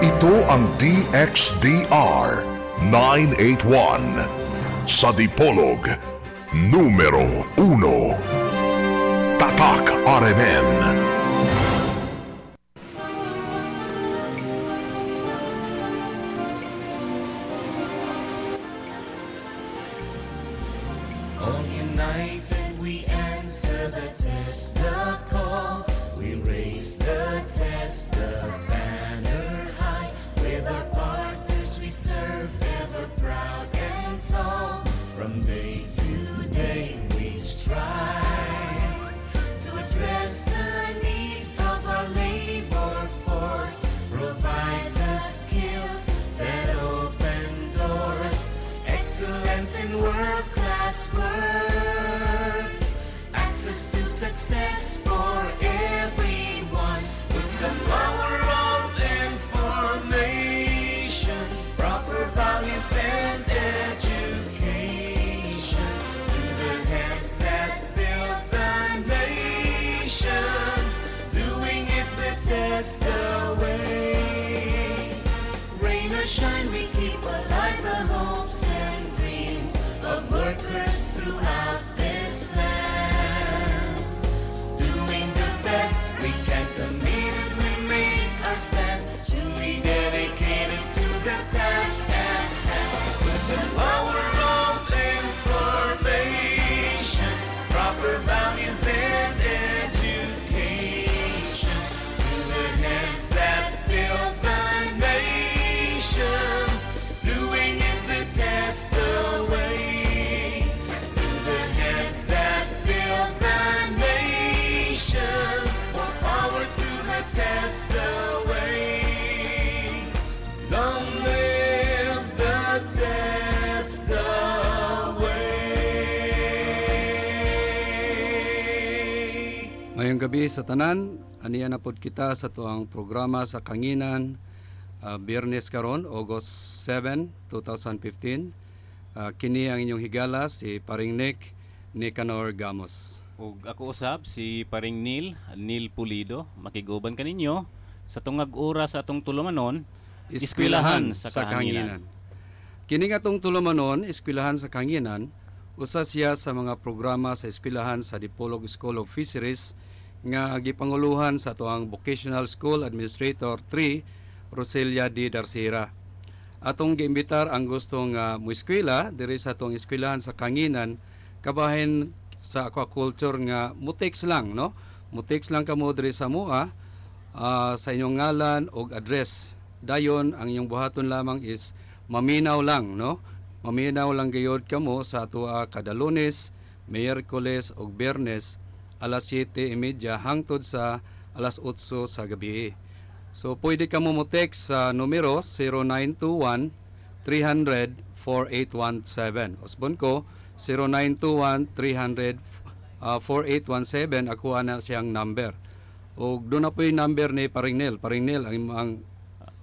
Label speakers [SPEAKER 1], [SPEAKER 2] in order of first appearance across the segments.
[SPEAKER 1] Ito ang DXDR 981 sa Dipolog numero 1. Tatak RMN.
[SPEAKER 2] All united we answer the test, the call. We raise the test, the banner high. With our partners we serve, ever proud and tall. From day to day we strive to address the needs of our labor force. Provide the skills that open doors. Excellence in world-class work. Access to success for everyone. With the power of information, proper values and education, to the hands that build the nation, doing it the test away. Rain or shine, we keep alive the hopes and dreams of workers throughout this land. Doing the best we can, committed we make our stand, truly dedicated to the task at hand. With the power of information, proper values and education, to the hands that build the nation, doing it the test away. To the hands that build the nation, more power to the test away. Long live the test away.
[SPEAKER 3] Ngayong gabi sa tanan, aniya na pod kita sa tuang programa sa Kanginan, Biyernes karon, August 7, 2015. Kini ang inyong higala, si Paring Nicanor Gamos.
[SPEAKER 4] Ug ako usab si Paring Neil Pulido, makiguban kaninyo sa tungag oras sa atong tulumanon, Eskwelahan sa Kahanginan.
[SPEAKER 3] Kini nga atong tulumanon, Eskwelahan sa Kahanginan, usa siya sa mga programa sa eskwelahan sa Dipolog School of Fisheries nga gipanguluhan sa tuang Vocational School Administrator 3, Roselia D. Darcera. Atong giimbitar ang gusto nga mueskwela diri sa atong eskwelahan sa Kahanginan, kabahin sa aquaculture nga mutex lang, no? Mutex lang kamo diri sa mua, sa inyong ngalan og address. Dayon ang inyong buhaton lamang is maminaw lang, no? Maminaw lang gayud kamo sa atua kada Lunes, Miyerkules ug Biyernes alas 7:30 hangtod sa alas 8 sa gabi. So pwede kamo mo text sa numero 0921-300-4817. Osbon ko 0921-300-4817. Ako ana siyang number. O doon na po yung number ni Paring Nel. Paring Nel, ang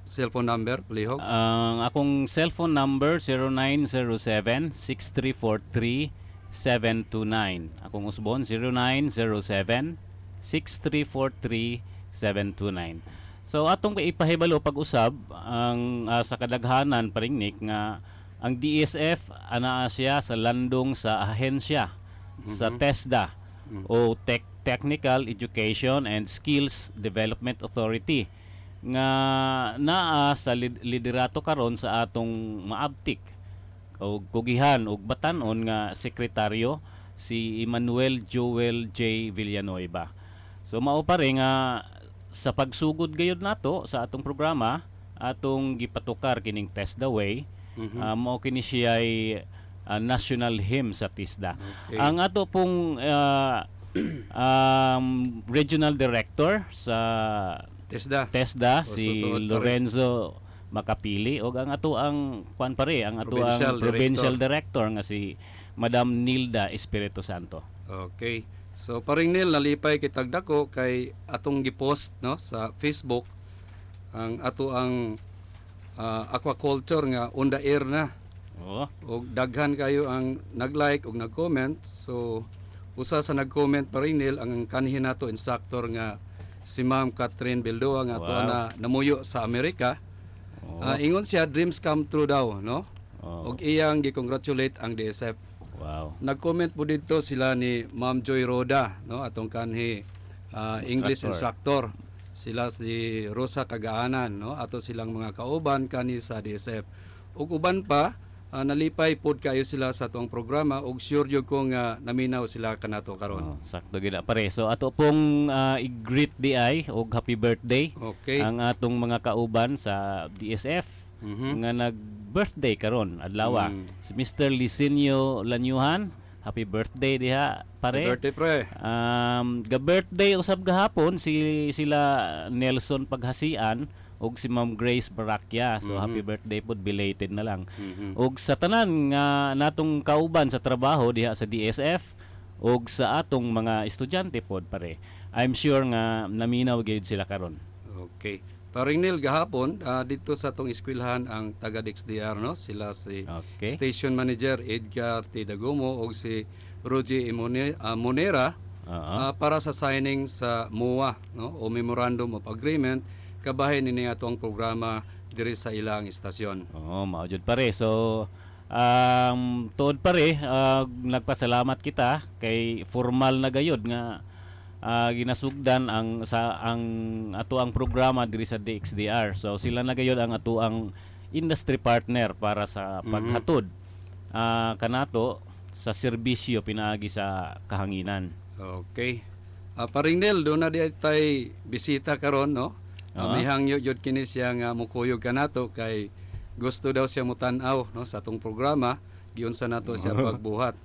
[SPEAKER 3] cellphone number, palihog.
[SPEAKER 4] Ang akong cellphone number 0907-6343-729. Akong usbon 0907-6343-729. So atong ipahibalo pag-usab ang sa kadaghanan Paring Nick nga ang DSF ana siya sa landong sa ahensya sa TESDA o Technical Education and Skills Development Authority nga naa sa liderato karon sa atong maabtik o kugihan og batan-on nga sekretaryo si Emmanuel Joel J. Villanueva. So mao pa rin nga sa pagsugod gayud nato sa atong programa atong gipatukar kining TESDA Way. Mao kini siya ay national hymn sa TESDA.
[SPEAKER 3] Okay.
[SPEAKER 4] Ang ato pong regional director sa TESDA si Lorenzo Macapili og ang ato ang kuan pare ang ato ang provincial director nga si Madam Nilda Espiritu Santo.
[SPEAKER 3] Okay. So Paring Nil, nalipay kitag dako kay atong gipost no sa Facebook ang ato ang aquaculture nga on the air na. Og daghan kayo ang nag-like og nag-comment. So usa sa nag-comment Paring Nil ang kanhin nato instructor nga si Ma'am Catherine Bildoa nga ato na namuyo sa Amerika. Ingon siya dreams come true daw, no?
[SPEAKER 4] Oo.
[SPEAKER 3] Og iyang gi-congratulate ang DSF.
[SPEAKER 4] Wow.
[SPEAKER 3] Nag-comment po dito sila ni Ma'am Joy Roda, no? Atong kanhi English instructor. Sila si Rosa Kagaanan, no? Ato silang mga kauban kani sa DSF. Ug uban pa nalipay pod kayo sila sa atong programa ug sure jud ko nga naminaw sila kanato karon.
[SPEAKER 4] Sakto gid pare. So ato pong i-greet di ay og happy birthday
[SPEAKER 3] Okay.
[SPEAKER 4] ang atong mga kauban sa DSF nga nag-birthday karon adlaw. Si Mr. Licinio Lanyuhan, happy birthday diha pare.
[SPEAKER 3] Birthday pre.
[SPEAKER 4] Ga-birthday usab gahapon sila Nelson Paghasian og si Ma'am Grace Baracchia. So happy birthday pod, belated na lang. Og sa tanan nga natong kauban sa trabaho diha sa DSF og sa atong mga estudyante pod pare. I'm sure nga naminaw gyud sila karon.
[SPEAKER 3] Okay. Paring Neil gahapon dito sa atong eskwelahan ang taga DXDR, no? Sila si
[SPEAKER 4] Okay.
[SPEAKER 3] Station Manager Edgar T. Dagomo og si Roger Monera para sa signing sa MOA, no? O Memorandum of Agreement kabahin ini ato ang programa diri sa ilang istasyon.
[SPEAKER 4] Oo, mao jud pare. So tuod pare, nagpasalamat kita kay formal na gayod nga ginasugdan ang ato ang programa diri sa DXDR. So sila na gayod ang ato ang industry partner para sa paghatod kanato sa serbisyo pinaagi sa kahanginan.
[SPEAKER 3] Okay. Paring Neil, do na di tay bisita karon, no? May hangyo jud kini siya nga mukuyog kanato kay gusto daw siya mutan-aw, no, sa atong programa giunsa nato siya pagbuhat.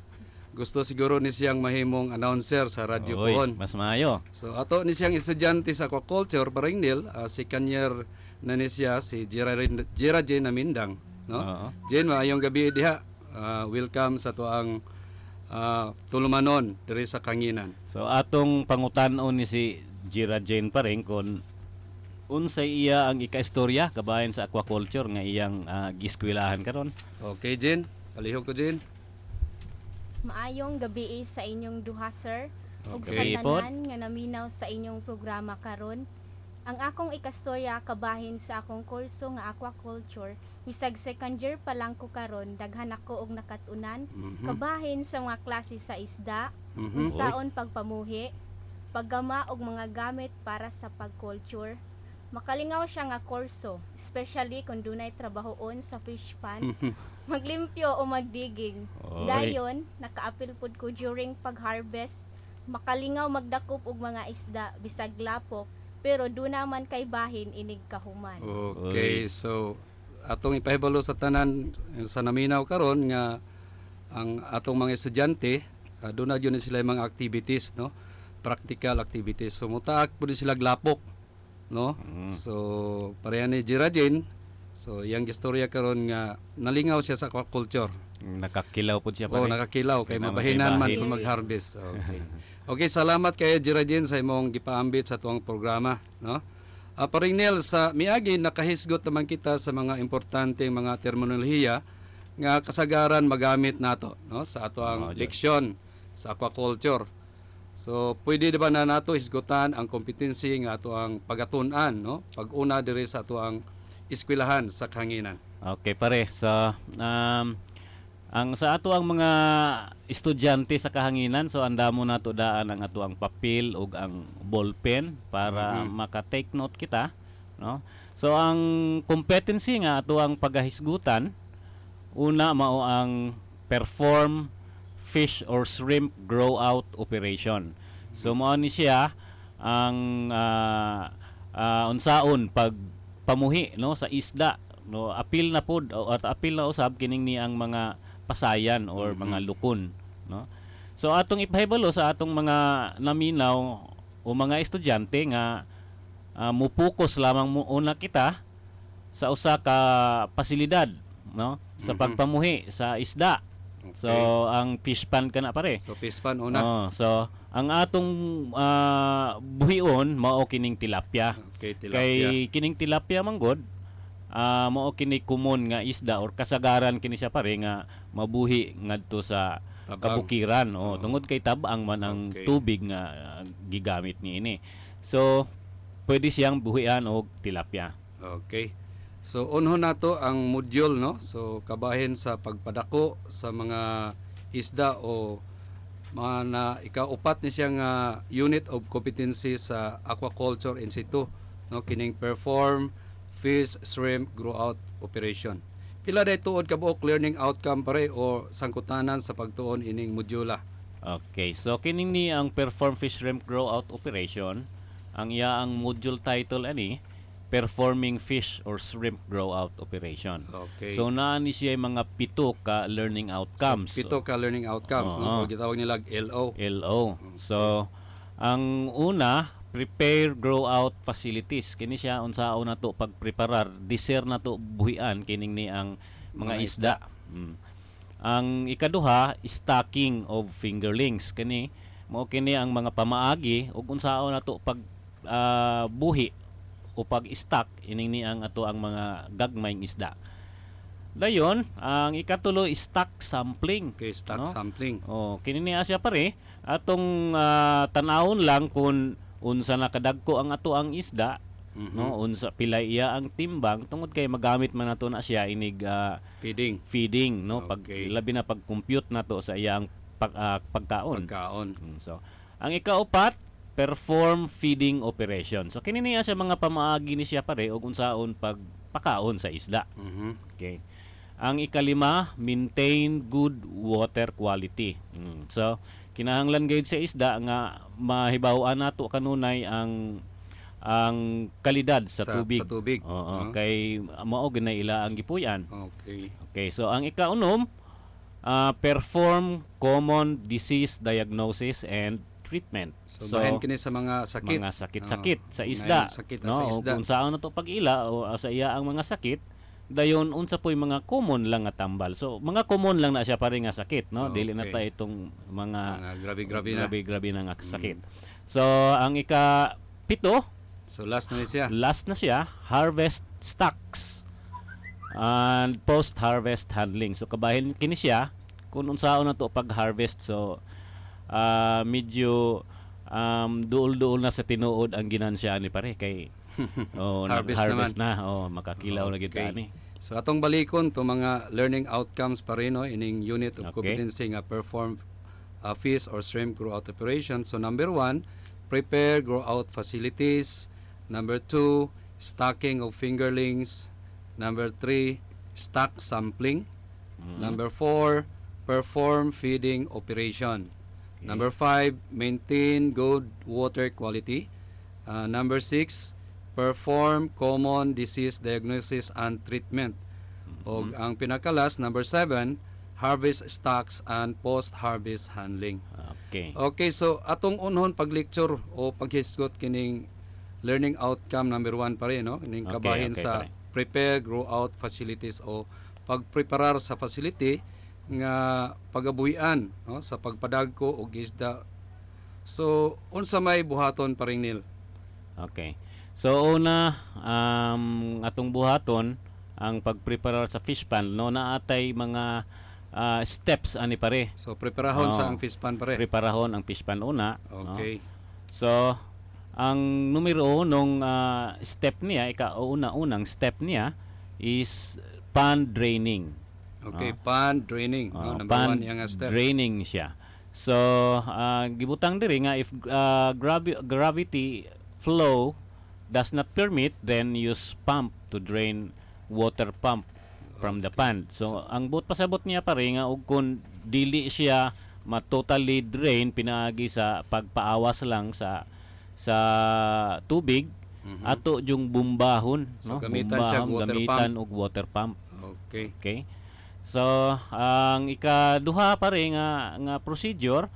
[SPEAKER 3] Gusto siguro ni siyang mahimong announcer sa radyo pohon.
[SPEAKER 4] Mas maayo.
[SPEAKER 3] So ato ni siyang estudyante sa aquaculture paring Neil, si kanyer na ni siya si Jera Jane Namindang, no? Jane, maayong gabi diha. Welcome sa tuang tulumanon diri sa Kanginan.
[SPEAKER 4] So atong pangutan-on ni si Jira Jane pa rin kung unsay iya ang ika-istorya kabayan sa aquaculture nga iyang giskwilahan karon.
[SPEAKER 3] Okay, Jane. Palihog ko, Jane.
[SPEAKER 5] Maayong gabi sa inyong duha, sir. Ug sa
[SPEAKER 4] Okay,
[SPEAKER 5] tanan nga naminaw sa inyong programa karon. Ang akong ikastorya kabahin sa akong kurso nga aquaculture, bisag second year pa lang ko karon, daghan ako og nakatunan, kabahin sa mga klase sa isda, unsaon pagpamuhi, paggama og mga gamit para sa pagculture. Makalingaw siya nga kurso, especially kung dunay trabahoon sa fish pond, maglimpyo o magdiging.
[SPEAKER 4] Oy.
[SPEAKER 5] Dayon, nakaapil pud ko during pag-harvest, makalingaw magdakop og mga isda bisag lapok, pero do naman kay bahin inig kahuman.
[SPEAKER 3] Okay, so atong ipahibalo sa tanan sa naminaw karon nga ang atong mga estudyante doon na yun sila yung mga activities, no? Practical activities. So mutaak po din sila glapok, no? So pareha ni Jira Jane. So iyang istorya karon nga nalingaw siya sa aquaculture.
[SPEAKER 4] Nakakilaw po siya pa rin.
[SPEAKER 3] Nakakilaw kay
[SPEAKER 4] Kaya
[SPEAKER 3] mabahinan man
[SPEAKER 4] mabahin.
[SPEAKER 3] kung mag-harvest. Okay. Okay, salamat kay Jira Jane sa imong gipaambit sa tuwang programa, no? Paring Nel, sa miagi nakahisgot naman kita sa mga importanteng mga terminolohiya nga kasagaran magamit nato, no, sa ato ang leksyon sa aquaculture. So pwede ba na nato hisgutan ang competency nga ato ang pagatun-an, no, pag-una diri sa ato ang eskwelahan sa Kanginan.
[SPEAKER 4] Okay pare, so ang sa ato ang mga estudyante sa kahanginan, so andamo nato daan ang ato ang papel ug ang ballpen para maka-take note kita, no? So ang competency nga ato ang pagahisgutan, una mao ang perform fish or shrimp grow out operation. So mao ni siya ang unsaon pagpamuhi, no, sa isda, no, apil na pod at apil na usab kining ni ang mga pasayan or mga lukon, no. So atong ipahibalo sa atong mga naminaw o mga estudyante nga mupokus lamang una kita sa usa ka pasilidad, no, sa pagpamuhi sa isda. So ang fish pond kana pare.
[SPEAKER 3] So fish pond una.
[SPEAKER 4] So ang atong buhion mao kining tilapia.
[SPEAKER 3] Okay, tilapia.
[SPEAKER 4] Kay kining tilapia manggod mao kini common nga isda or kasagaran kini siya pare nga mabuhi ngadto sa
[SPEAKER 3] Tabang.
[SPEAKER 4] kabukiran tungod kay tabang man ang tubig nga gigamit niini. So pwede siyang buhian og tilapia.
[SPEAKER 3] Okay. So unhon nato ang module, no. So kabahin sa pagpadako sa mga isda o mga na ikaupat ni siya nga unit of competency sa aquaculture in situ, no, kining perform fish shrimp grow out operation. Pila day tuod ka buok learning outcome pare o sangkutanan sa pagtuon ining modula?
[SPEAKER 4] Okay, so kining ni ang perform fish shrimp grow out operation. Ang iya ang module title ani performing fish or shrimp grow out operation.
[SPEAKER 3] Okay.
[SPEAKER 4] So naa ni siya mga pito ka learning outcomes.
[SPEAKER 3] So, pito ka learning outcomes, no? O gitawag nila LO.
[SPEAKER 4] LO. So ang una, prepare grow out facilities. Kini siya unsaon na to pagpreparar, diser na to buhian kining ni ang mga isda. Ang ikaduha, stocking of fingerlings. Kini mao kini ang mga pamaagi ug unsaon na to pag buhi o pag-stock ining ni ang ato ang mga gagmayng isda. Dayon, ang ikatulo stock sampling.
[SPEAKER 3] Okay, stock sampling.
[SPEAKER 4] Oh, kini niya siya pare atong tanawon lang kung unsa nakadagko ang ato ang isda, no, unsa pilay iya ang timbang tungod kay magamit man nato na siya inig feeding, no, pag labi na pag-compute nato sa iyang pagkaon. So, ang ikaupat, perform feeding operation. So kini niya siya mga pamaagi ni siya pare og unsaon pagpakaon sa isda. Okay. Ang ikalima, maintain good water quality. So kinahanglan gayud sa isda nga mahibaw-an nato kanunay ang kalidad sa tubig.
[SPEAKER 3] Sa tubig.
[SPEAKER 4] Oo, kay mao ginay ila ang gipuy-an.
[SPEAKER 3] Okay.
[SPEAKER 4] Okay, so ang ikaunom, perform common disease diagnosis and treatment.
[SPEAKER 3] So bahin kini sa mga sakit.
[SPEAKER 4] Mga sakit-sakit sa isda.
[SPEAKER 3] Sakit
[SPEAKER 4] no?
[SPEAKER 3] sa isda.
[SPEAKER 4] Kung saan na to pag-ila o sa iya ang mga sakit, dayon unsa po'y mga common lang nga tambal. So mga common lang na siya pare nga sakit, no? Dili na ta itong mga grabe na nga sakit. So ang ika-pito,
[SPEAKER 3] so last na siya,
[SPEAKER 4] harvest stocks and post-harvest handling. So kabahin kini siya kung unsaon na to pag-harvest. So medyo duol-duol na sa tinuod ang ginansya ni pare kay harvest na makakilaw na gid ani.
[SPEAKER 3] So atong balikon to mga learning outcomes pa rin, no, ining unit of competency nga perform fish or shrimp grow out operation. So number 1, prepare grow out facilities. Number 2, stocking of fingerlings. Number 3, stock sampling. Number 4, perform feeding operation. Number 5, maintain good water quality. Number 6, perform common disease diagnosis and treatment. O ang pinakalas, number 7, harvest stocks and post-harvest handling. Okay, so atong unhon pag-lecture o paghisgot kining learning outcome number 1 pa rin, no? Kining kabahin sa prepare grow out facilities o pagpreparar sa facility nga pagabuhian, no, sa pagpadagko og isda. So unsa may buhaton pa ring Nil?
[SPEAKER 4] Okay. So una atong buhaton ang pagpreparar sa fish pan, no, naatay mga steps ani pare.
[SPEAKER 3] So preparahon sa ang fish pan pare.
[SPEAKER 4] Preparahon ang fish pan una.
[SPEAKER 3] Okay.
[SPEAKER 4] No? So ang numero nung step niya, unang step niya is pan draining.
[SPEAKER 3] Okay, pan draining. No, number 1 yang step.
[SPEAKER 4] Draining siya. So, gibutang diri nga if gravity flow does not permit, then use pump to drain water pump from the pond. So, ang but pasabot niya pare nga ug kun dili siya totally drain pinaagi sa pagpaawas lang sa tubig, ato yung bumbahon,
[SPEAKER 3] so,
[SPEAKER 4] no?
[SPEAKER 3] Gamitan
[SPEAKER 4] og water pump.
[SPEAKER 3] Okay.
[SPEAKER 4] So, ang ikaduha pare nga procedure,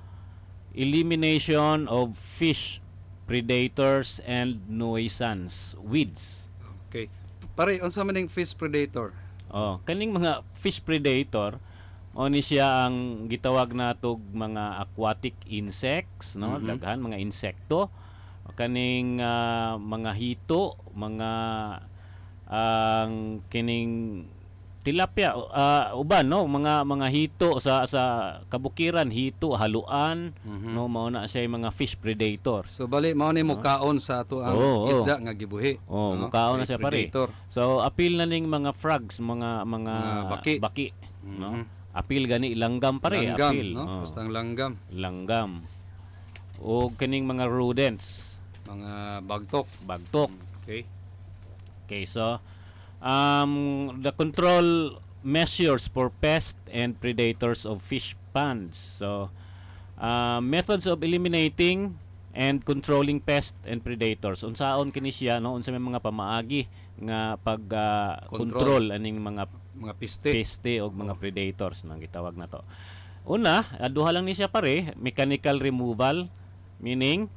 [SPEAKER 4] elimination of fish predators and nuisance weeds.
[SPEAKER 3] Okay. Pare, unsa man ning fish predator?
[SPEAKER 4] Kaning mga fish predator ni siya ang gitawag natog mga aquatic insects, no? Daghan mga insekto, kaning mga hito, mga kining tilapia, uban no, mga hito sa kabukiran, hito, haluan, no, mao na siya yung mga fish predator.
[SPEAKER 3] So bali mao ni mukaon sa ato ang
[SPEAKER 4] Oo,
[SPEAKER 3] isda nga gibuhi.
[SPEAKER 4] Mukaon na siya pare.
[SPEAKER 3] Predator.
[SPEAKER 4] So appeal na ning mga frogs, mga baki, no. Appeal gani langgam pare,
[SPEAKER 3] Langgam,
[SPEAKER 4] appeal.
[SPEAKER 3] no? Basta ang langgam,
[SPEAKER 4] Langgam. O kining mga rodents,
[SPEAKER 3] mga bagtok.
[SPEAKER 4] bagtok.
[SPEAKER 3] Okay.
[SPEAKER 4] Okay, so the control measures for pests and predators of fish ponds. So methods of eliminating and controlling pests and predators. Unsaon kini siya no, unsa may mga pamaagi nga pag control aning mga peste o mga predators nang gitawag na to. Una, duha lang ni siya pare, mechanical removal, meaning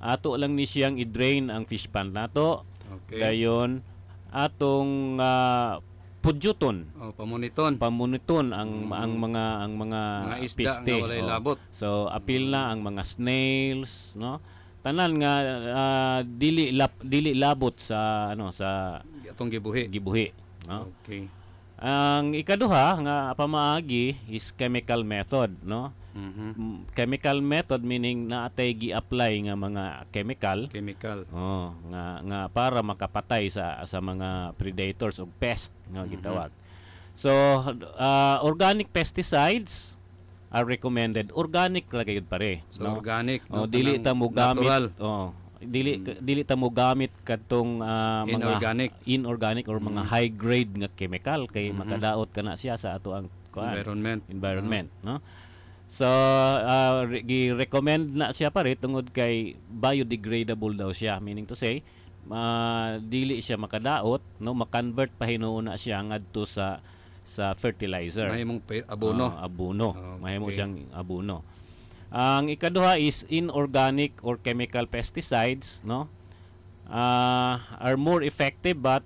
[SPEAKER 4] ato lang ni siyang i-drain ang fish pond nato.
[SPEAKER 3] Okay.
[SPEAKER 4] Dayon atong pudyuton, pamuniton ang mga
[SPEAKER 3] isda
[SPEAKER 4] piste.
[SPEAKER 3] nga walay labot.
[SPEAKER 4] So appeal na ang mga snails, no? Tanan nga dili labot sa
[SPEAKER 3] Atong gibuhi.
[SPEAKER 4] no?
[SPEAKER 3] Okay.
[SPEAKER 4] Ang ikaduha nga pamaagi is chemical method, no? Chemical method meaning naatay gi-apply nga mga chemical. Nga para makapatay sa mga predators o pest nga gitawag. So organic pesticides are recommended. Organic lagi gid pare.
[SPEAKER 3] So
[SPEAKER 4] no?
[SPEAKER 3] organic, no?
[SPEAKER 4] Dili ta mo gamit.
[SPEAKER 3] Natural.
[SPEAKER 4] Dili ta mo gamit kadtong
[SPEAKER 3] Inorganic.
[SPEAKER 4] mga inorganic or mga high grade nga chemical kay makadaot kana siya sa ato ang environment, no? So gi-recommend na siya pare tungod kay biodegradable daw siya, meaning to say dili siya makadaot, no, ma-convert pa hinuuna siya ngadto sa fertilizer.
[SPEAKER 3] Mahimong abono.
[SPEAKER 4] Abono.
[SPEAKER 3] Okay.
[SPEAKER 4] Mahimo siyang abono. Ang ikaduha is inorganic or chemical pesticides, no? Are more effective but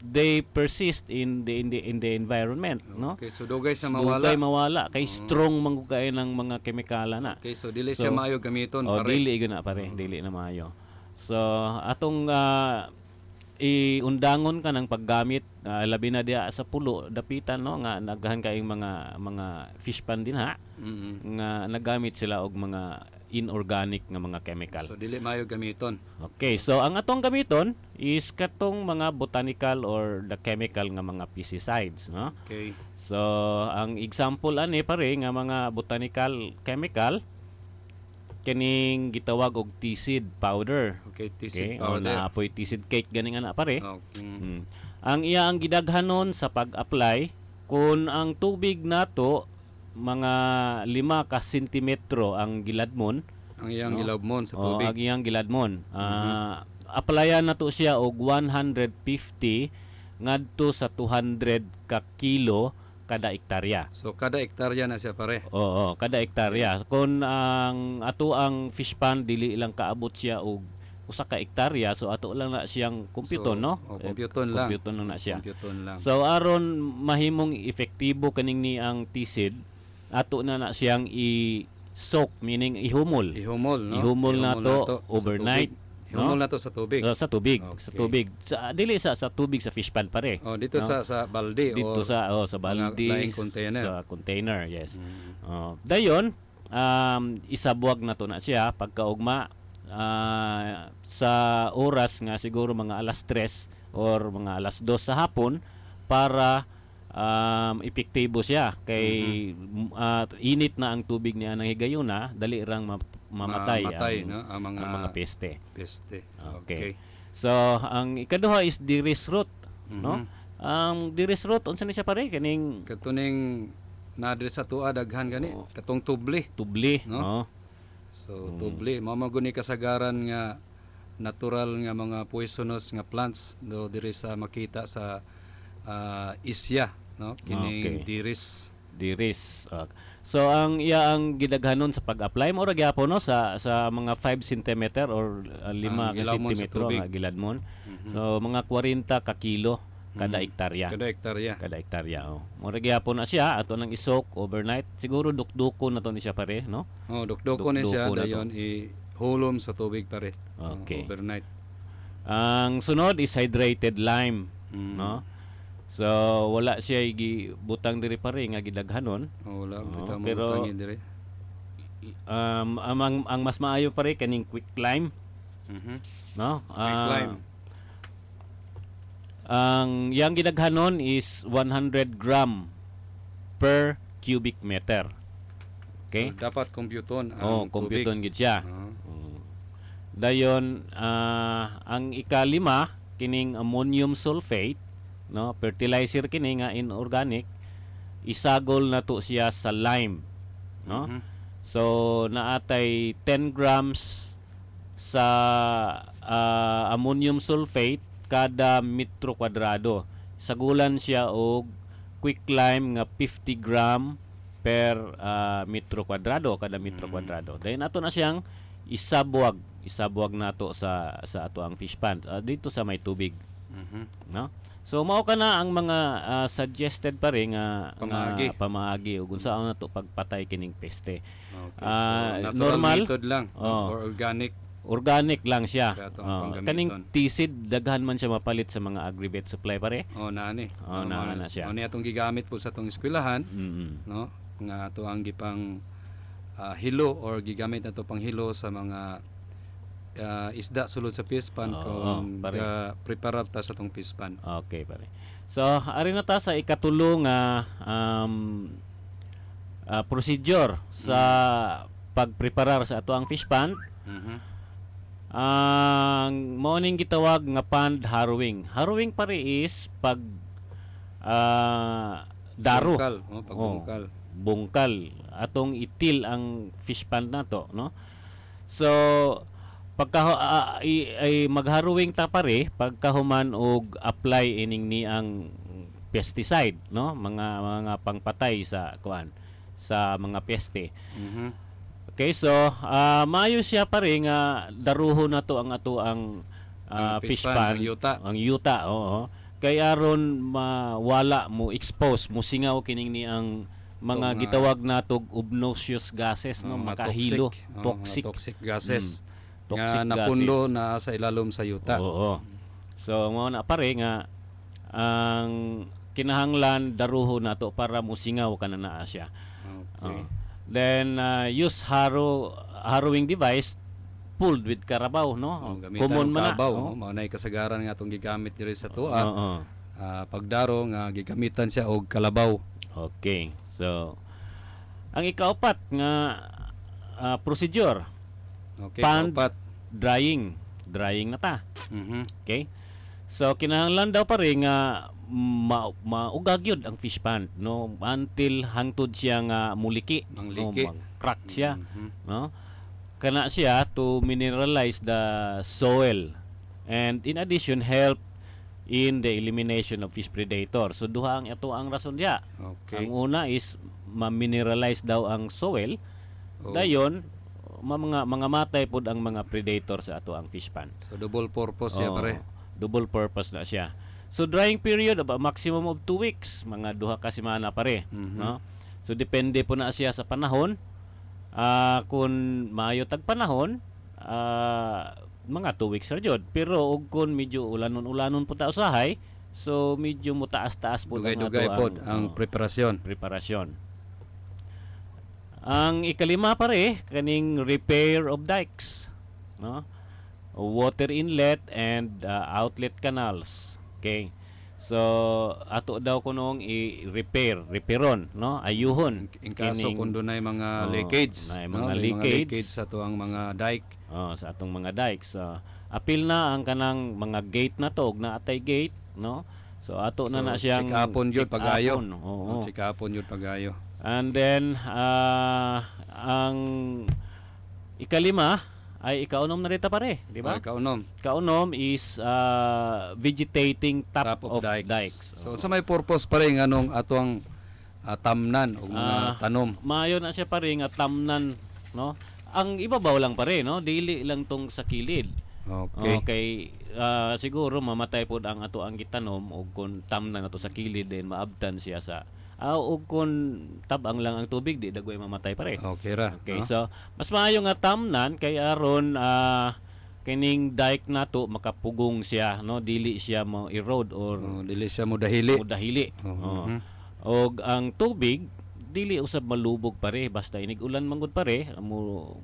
[SPEAKER 4] they persist in the environment, no?
[SPEAKER 3] Okay, so dugay sa mawala.
[SPEAKER 4] Dugay mawala kay strong man kay ng mga kemikala na.
[SPEAKER 3] Okay, so dili siya maayo gamiton pare.
[SPEAKER 4] Dili gina pare, dili na maayo. So atong iundangon ka ng paggamit labi na diya sa pulo dapitan, no, nga naghan kay mga fish pond din ha. Nga nagamit sila og mga inorganic nga mga chemical.
[SPEAKER 3] So dili maayo gamiton.
[SPEAKER 4] Okay, so ang atong gamiton is katong mga botanical or the chemical nga mga pesticides, no?
[SPEAKER 3] Okay.
[SPEAKER 4] So ang example ani pare nga mga botanical chemical kining gitawag og tea-seed powder.
[SPEAKER 3] Okay, tea-seed
[SPEAKER 4] O
[SPEAKER 3] powder.
[SPEAKER 4] naapoy tea-seed cake ganing ana pare.
[SPEAKER 3] Okay.
[SPEAKER 4] Ang iya ang gidaghanon sa pag-apply kung ang tubig nato mga 5 ka sentimetro ang giladmon.
[SPEAKER 3] Ang iyang
[SPEAKER 4] no?
[SPEAKER 3] gilabmon sa
[SPEAKER 4] O,
[SPEAKER 3] tubig.
[SPEAKER 4] ang iyang giladmon. Applyan nato siya og 150 ngadto sa 200 ka kilo kada ektarya.
[SPEAKER 3] So kada ektarya na siya pare.
[SPEAKER 4] Oo, kada ektarya. Kung ang ato ang fish pond dili lang kaabot siya og usa ka ektarya, so ato lang na siyang kumputon, no?
[SPEAKER 3] Kumputon lang.
[SPEAKER 4] Kumputon lang na siya.
[SPEAKER 3] Kumputon lang.
[SPEAKER 4] So aron mahimong epektibo kaning ni ang tea-seed, ato na siyang i-soak, meaning ihumol.
[SPEAKER 3] Ihumol, no?
[SPEAKER 4] Ihumol nato
[SPEAKER 3] sa
[SPEAKER 4] overnight.
[SPEAKER 3] tubig. Ihumol nato sa tubig.
[SPEAKER 4] Sa tubig,
[SPEAKER 3] Okay.
[SPEAKER 4] sa tubig. Dili sa tubig sa fish pond pare.
[SPEAKER 3] Oh, dito
[SPEAKER 4] no?
[SPEAKER 3] sa balde
[SPEAKER 4] Dito
[SPEAKER 3] o
[SPEAKER 4] sa balde,
[SPEAKER 3] laing container.
[SPEAKER 4] sa container, yes. Dayon, isabuwag na to na siya pagkaugma sa oras nga siguro mga alas 3 or mga alas 2 sa hapon para epektibo siya kay init na ang tubig niya ng higayuna, dali rang mamatay
[SPEAKER 3] ang
[SPEAKER 4] mga peste.
[SPEAKER 3] Peste.
[SPEAKER 4] Okay. So ang ikaduha is diris root, no? Ang diris root unsa ni siya pare kaning
[SPEAKER 3] Katuning nadre sa tuwa daghan gani katong tubli.
[SPEAKER 4] no?
[SPEAKER 3] No? So tubli mao guni kasagaran nga natural nga mga poisonous nga plants do diri sa makita sa isya, no? Kining diris.
[SPEAKER 4] So ang iya ang gidaghanon sa pag-apply mo ra gyapon, no, sa mga 5 cm or 5 ka
[SPEAKER 3] gilamon sa
[SPEAKER 4] sentimetro
[SPEAKER 3] tubig.
[SPEAKER 4] nga giladmon. So mga 40 ka kilo kada ektarya.
[SPEAKER 3] Kada ektarya.
[SPEAKER 4] Mo ra gyapon na siya ato nang isok overnight. Siguro dukdukon na to ni siya pare, no?
[SPEAKER 3] Oh, dukdukon ni siya
[SPEAKER 4] Dukdukon na
[SPEAKER 3] dayon ihulom sa tubig pare.
[SPEAKER 4] Okay.
[SPEAKER 3] Overnight.
[SPEAKER 4] Ang sunod is hydrated lime, no? So wala siya gibutang diri pare nga gidaghanon.
[SPEAKER 3] Wala bitaw mo
[SPEAKER 4] pero
[SPEAKER 3] utangin dire.
[SPEAKER 4] Ang mas maayo pare kaning quick climb, no?
[SPEAKER 3] Quick climb.
[SPEAKER 4] Ang yang gidaghanon is 100 gram per cubic meter. Okay?
[SPEAKER 3] So dapat computon ang
[SPEAKER 4] computon gid siya.
[SPEAKER 3] Ah.
[SPEAKER 4] Dayon ang ikalima kining ammonium sulfate, no, fertilizer kini nga inorganic, isagol na to siya sa lime, no. So naatay 10 grams sa ammonium sulfate kada metro kwadrado. Sagulan siya og quick lime nga 50 gram per metro kwadrado kada metro kwadrado. Dayon ato na siyang isabwag nato sa ato ang fish pond dito sa may tubig, no. So mao kana ang mga suggested pa rin nga pamaagi ug unsaon nato pagpatay kining peste.
[SPEAKER 3] Okay, so
[SPEAKER 4] normal
[SPEAKER 3] method lang or organic
[SPEAKER 4] lang siya.
[SPEAKER 3] Kaning
[SPEAKER 4] tisid daghan man siya mapalit sa mga agri-vet supply pare.
[SPEAKER 3] Naani.
[SPEAKER 4] Na siya.
[SPEAKER 3] Ni atong gigamit po sa atong eskwelahan, no, nga ato ang gipang hilo or gigamit nato pang hilo sa mga isda sulod sa fish pond kung preparar ta sa atong fish pond.
[SPEAKER 4] Okay pare. So ari na ta sa ikatulo nga procedure sa pagpreparar sa ato ang fish pond. Ang morning gitawag nga pond harrowing. Harrowing pare is pag daro, bungkal atong itil ang fish pond nato, no. So pagka ay magharrowing ta pare pagkahuman og apply ining ni ang pesticide, no, mga pangpatay sa kuan sa mga peste. Okay, so maayo siya pare nga daruho na to ang ato ang fish pond, ang yuta, oo. Kay aron mawala mo expose mo singaw kining ni ang mga gitawag natog obnoxious gases, no, makahilo, toxic gases. Toxic
[SPEAKER 3] napundo na sa ilalom sa yuta.
[SPEAKER 4] Oo. So mao na pare nga ang kinahanglan daruho nato para musingaw kana naa siya.
[SPEAKER 3] Okay.
[SPEAKER 4] Then use harrowing device pulled with karabaw, no.
[SPEAKER 3] Common man na. Mao na kasagaran nga atong gigamit diri sa tuwa. Pagdaro nga gigamitan siya og kalabaw.
[SPEAKER 4] Okay. So ang ikaapat nga procedure, pond drying na ta. Okay, so kinahanglan daw pa rin nga maugag yun ang fish pond, no, until hangtod siya nga muliki, crack siya, no, kana siya to mineralize the soil and in addition help in the elimination of fish predator. So duha ang ito ang rason diya. Ang una is ma-mineralize daw ang soil, dayon mga matay pod ang mga predator sa ato ang fish pond.
[SPEAKER 3] So double purpose siya pare.
[SPEAKER 4] Double purpose na siya. So drying period of a maximum of 2 weeks, mga duha ka semana pare, no? So depende po na siya sa panahon. Kung maayo tag panahon, mga 2 weeks ra jud. Pero og kun medyo ulanon po ta usahay, so medyo mutaas-taas po
[SPEAKER 3] ang preparasyon.
[SPEAKER 4] Ang ikalima pare kaning repair of dikes, no, water inlet and outlet canals. Okay, so ato daw kunong repairon, no, ayuhon
[SPEAKER 3] in kaso kung dunay mga leakage,
[SPEAKER 4] mga leakage
[SPEAKER 3] sa ato ang mga dike,
[SPEAKER 4] sa atong mga dikes. Apil na ang kanang mga gate na to, na atay gate, no, so ato na siyang
[SPEAKER 3] check-upon yun pag-ayo. Check-upon yun pag-ayo.
[SPEAKER 4] And then ang ikalima ay ikaunom na rita pare, di ba? Kaunom is vegetating top of dikes.
[SPEAKER 3] So sa may purpose pare nganong atong tamnan o mga tanom.
[SPEAKER 4] Maayo na siya pare nga tamnan, no. Ang ibabaw lang pare, no, dili lang tong sa kilid. Okay. Siguro mamatay pod ang ato ang gitanom og kun tamnan nato sa kilid din maabtan siya sa o kung tabang lang ang tubig di dagway mamatay pare.
[SPEAKER 3] Okay,
[SPEAKER 4] no? So mas maayo nga tamnan kay aron kining dike nato makapugong siya, no, dili siya mo erode or
[SPEAKER 3] Dili siya mo dahili.
[SPEAKER 4] dahili.
[SPEAKER 3] Mhm.
[SPEAKER 4] Og ang tubig dili usab malubog pare, basta inig ulan manggod pare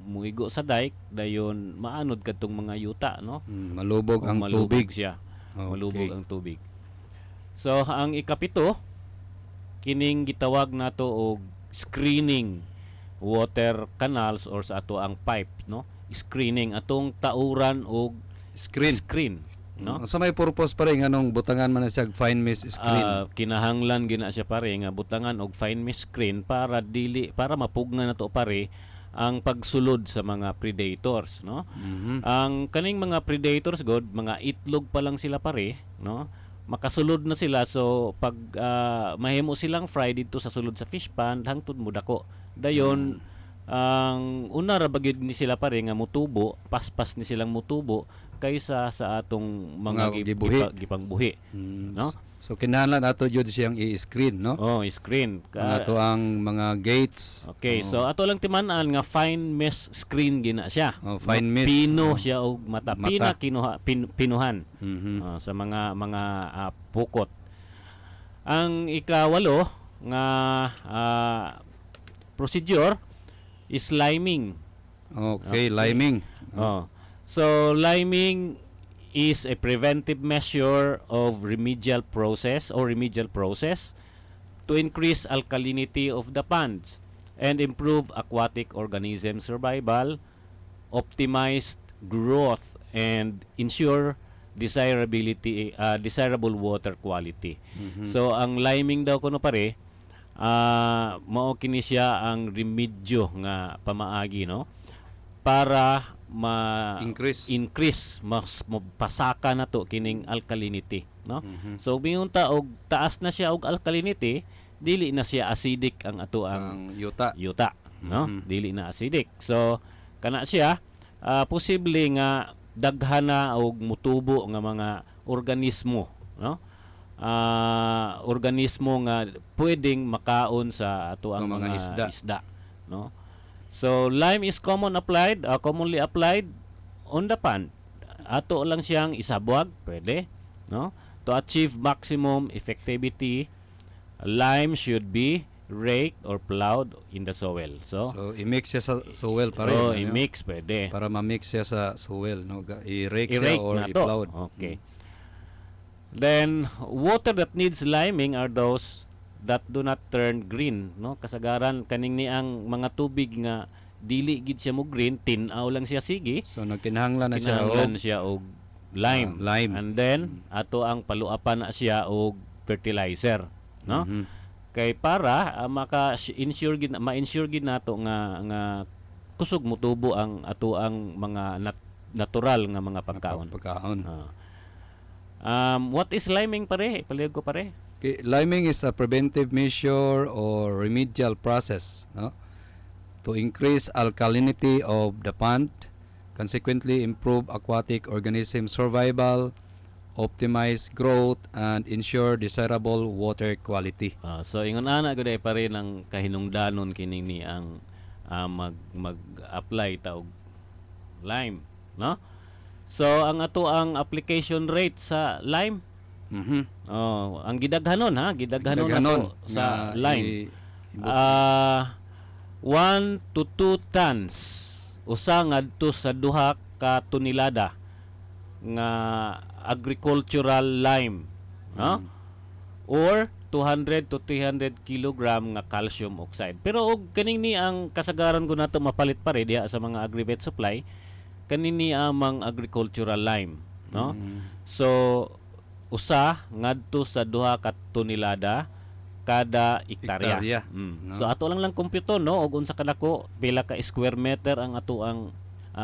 [SPEAKER 4] muigo sa dike dayon maanod kadtong mga yuta, no.
[SPEAKER 3] Malubog ang
[SPEAKER 4] Malubog
[SPEAKER 3] tubig.
[SPEAKER 4] siya.
[SPEAKER 3] Okay.
[SPEAKER 4] Malubog ang tubig. So ang ikapito kining gitawag nato og screening water canals or sa ato ang pipe, no. Screening atong tauran og screen, no.
[SPEAKER 3] Sa may purpose pa rin anong butangan man na siya fine mist screen.
[SPEAKER 4] Kinahanglan gina siya pare nga butangan og fine mist screen para mapugna nato pare ang pagsulod sa mga predators, no. Ang kaning mga predators god mga itlog pa lang sila pare, no. Makasulod na sila, so pag mahimo silang fry dito sa sulod sa fish pond hangtod mo dako dayon. Ang una ra bagid ni sila pare nga mutubo, paspas ni silang mutubo kaysa sa atong mga gipangbuhi, no. So
[SPEAKER 3] kinahanglan ato jud siyang i-screen, no.
[SPEAKER 4] Screen
[SPEAKER 3] Ato ang mga gates.
[SPEAKER 4] Okay, so ato lang timan-an nga fine mesh screen gina siya.
[SPEAKER 3] Fine mesh.
[SPEAKER 4] Pino siya og mata. Pinuhan sa mga pukot. Ang ikawalo nga procedure is liming.
[SPEAKER 3] Okay, liming.
[SPEAKER 4] So liming is a preventive measure of remedial process to increase alkalinity of the ponds and improve aquatic organism survival, optimized growth, and ensure desirable water quality. So ang liming daw kuno pare mao kini siya ang remedyo nga pamaagi, no, para increase mas mapasaka nato kining alkalinity, no. So bingunta og taas na siya og alkalinity, dili na siya acidic ang ato ang yuta, no. Dili na acidic, so kana siya posible nga daghan na og mutubo nga mga organismo, no. Organismo nga pwedeng makaon sa ato ang mga isda, no. So lime is commonly applied on the pond. Ato lang siyang isabwag, pwede, no. To achieve maximum effectivity, lime should be raked or plowed in the soil. So
[SPEAKER 3] i-mix siya sa soil pare.
[SPEAKER 4] i-mix pwede.
[SPEAKER 3] Para ma-mix siya sa soil, no. I-rake siya or i-plowed.
[SPEAKER 4] Okay. Then water that needs liming are those that do not turn green, no. Kasagaran kaning ni ang mga tubig nga dili gid siya mo green, tin-aw lang siya sige.
[SPEAKER 3] So nagkinahanglan na
[SPEAKER 4] siya og lime. And then ato ang paluapan na siya og fertilizer, no. Kay para ma-ensure gid nato nga kusog mutubo ang ato ang mga natural nga mga pagkaon. What is liming pare? Palihog ko pare.
[SPEAKER 3] Okay, liming is a preventive measure or remedial process, no, to increase alkalinity of the pond, consequently improve aquatic organism survival, optimize growth, and ensure desirable water quality.
[SPEAKER 4] So ingon ana gud ay pare ng kahinungdanon kining ni ang mag-apply ta og lime, no. So ang ato ang application rate sa lime, ang gidaghanon ato sa lime 1 to 2 tons usa ngadto sa 2 ka tonelada nga agricultural lime, no? Or 200 to 300 kilogram nga calcium oxide. Pero og kaning ni ang kasagaran ko nato mapalit pare diha sa mga agri-vet supply, kanini amang agricultural lime, no. So usa ngadto sa 2 ka tonelada kada hektarya.
[SPEAKER 3] No?
[SPEAKER 4] So ato lang kumputo, no, og unsa kadako pila ka square meter ang ato ang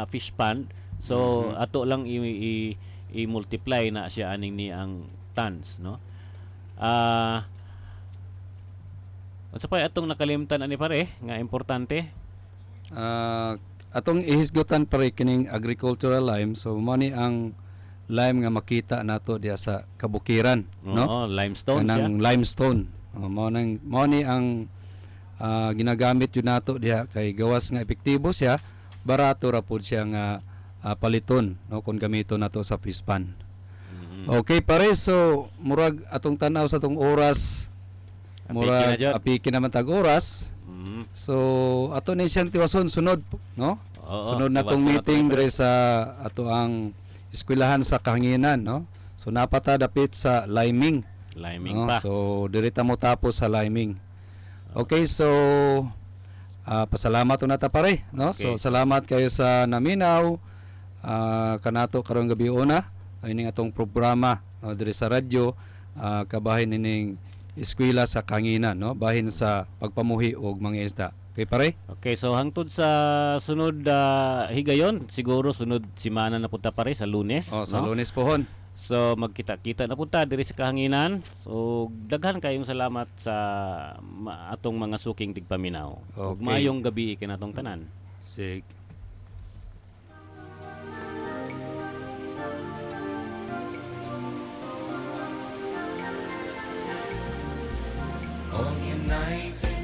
[SPEAKER 4] fish pond. So ato lang i-multiply na siya aning ni ang tons, no. Unsa pa atong nakalimtan ani pare nga importante?
[SPEAKER 3] Atong ihisgutan pare kining agricultural lime. So money ang lime nga makita nato diya sa kabukiran, no.
[SPEAKER 4] Limestone siya.
[SPEAKER 3] Limestone. Money ang ginagamit yun nato diya kay gawas nga epektibo siya, barato ra pud siya nga paliton no kung gamito nato sa fish pan. Okay pare, so murag atong tanaw sa atong oras, murag apiki naman tag oras. So ato ni siyang tiwason sunod no. Sunod na tong meeting dire sa ato ang eskwelahan sa Kahanginan no. So napata dapit sa Liming no?
[SPEAKER 4] Pa.
[SPEAKER 3] So dirita mo tapos sa Liming. Okay, so pasalamat unata pare no.
[SPEAKER 4] Okay.
[SPEAKER 3] So salamat kayo sa naminaw kanato karong gabi una ining atong programa no, dire sa radyo kabahin ining eskwela sa Kahanginan no, bahin sa pagpamuhi og mga isda. Okay pare?
[SPEAKER 4] Okay, so hangtod sa sunod higayon, siguro sunod simana na punta pare sa Lunes.
[SPEAKER 3] Sa Lunes pohon.
[SPEAKER 4] So magkita-kita na punta diri sa Kahanginan. So daghan kayong salamat sa atong mga suking tigpaminaw. Ug maayong gabi kinatong tanan.
[SPEAKER 3] Sig.
[SPEAKER 2] All united